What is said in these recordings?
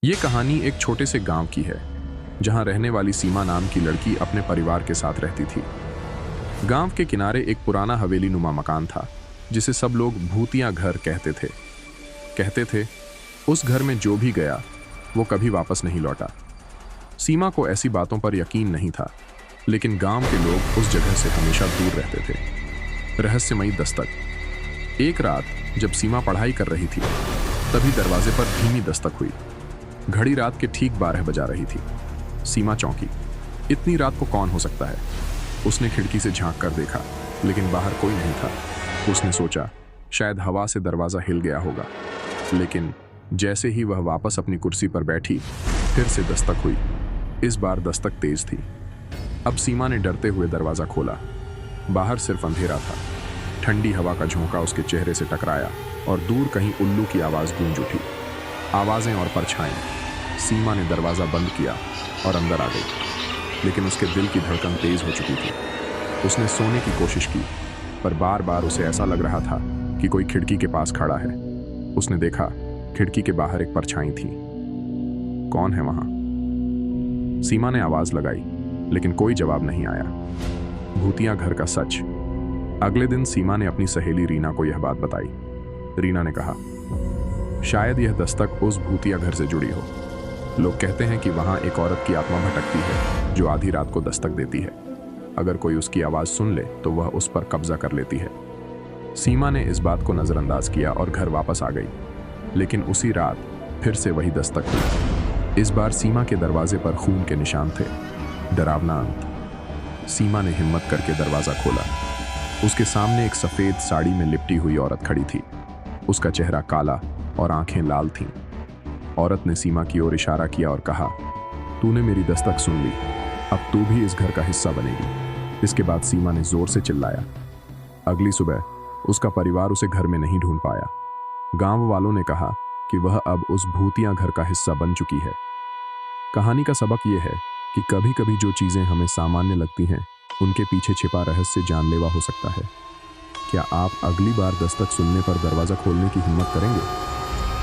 ये कहानी एक छोटे से गांव की है, जहां रहने वाली सीमा नाम की लड़की अपने परिवार के साथ रहती थी। गांव के किनारे एक पुराना हवेली नुमा मकान था, जिसे सब लोग भूतिया घर कहते थे उस घर में जो भी गया वो कभी वापस नहीं लौटा। सीमा को ऐसी बातों पर यकीन नहीं था, लेकिन गांव के लोग उस जगह से हमेशा दूर रहते थे। रहस्यमयी दस्तक। एक रात जब सीमा पढ़ाई कर रही थी, तभी दरवाजे पर धीमी दस्तक हुई। घड़ी रात के ठीक 12 बजा रही थी। सीमा चौंकी। इतनी रात को कौन हो सकता है? उसने खिड़की से झांक कर देखा, लेकिन बाहर कोई नहीं था। उसने सोचा शायद हवा से दरवाजा हिल गया होगा, लेकिन जैसे ही वह वापस अपनी कुर्सी पर बैठी, फिर से दस्तक हुई। इस बार दस्तक तेज थी। अब सीमा ने डरते हुए दरवाजा खोला। बाहर सिर्फ अंधेरा था। ठंडी हवा का झोंका उसके चेहरे से टकराया और दूर कहीं उल्लू की आवाज गूंज उठी। आवाजें और परछाएं। सीमा ने दरवाजा बंद किया और अंदर आ गई, लेकिन उसके दिल की धड़कन तेज हो चुकी थी। उसने सोने की कोशिश की, पर बार बार उसे ऐसा लग रहा था कि कोई खिड़की के पास खड़ा है। उसने देखा, खिड़की के बाहर एक परछाई थी। कौन है वहां? सीमा ने आवाज लगाई, लेकिन कोई जवाब नहीं आया। भूतिया घर का सच। अगले दिन सीमा ने अपनी सहेली रीना को यह बात बताई। रीना ने कहा, शायद यह दस्तक उस भूतिया घर से जुड़ी हो। लोग कहते हैं कि वहां एक औरत की आत्मा भटकती है, जो आधी रात को दस्तक देती है। अगर कोई उसकी आवाज सुन ले तो वह उस पर कब्जा कर लेती है। सीमा ने इस बात को नजरअंदाज किया और घर वापस आ गई, लेकिन उसी रात फिर से वही दस्तक हुई। इस बार सीमा के दरवाजे पर खून के निशान थे। डरावना अंत। सीमा ने हिम्मत करके दरवाजा खोला। उसके सामने एक सफेद साड़ी में लिपटी हुई औरत खड़ी थी। उसका चेहरा काला और आंखें लाल थीं। औरत ने सीमा की ओर इशारा किया और कहा, तूने मेरी दस्तक सुन ली, अब तू भी इस घर का हिस्सा बनेगी। इसके बाद सीमा ने जोर से चिल्लाया। अगली सुबह उसका परिवार उसे घर में नहीं ढूंढ पाया। गांव वालों ने कहा कि वह अब उस भूतिया घर का हिस्सा बन चुकी है। कहानी का सबक यह है कि कभी कभी जो चीजें हमें सामान्य लगती हैं, उनके पीछे छिपा रहस्य जानलेवा हो सकता है। क्या आप अगली बार दस्तक सुनने पर दरवाजा खोलने की हिम्मत करेंगे?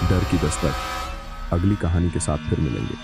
डर की दस्तक। अगली कहानी के साथ फिर मिलेंगे।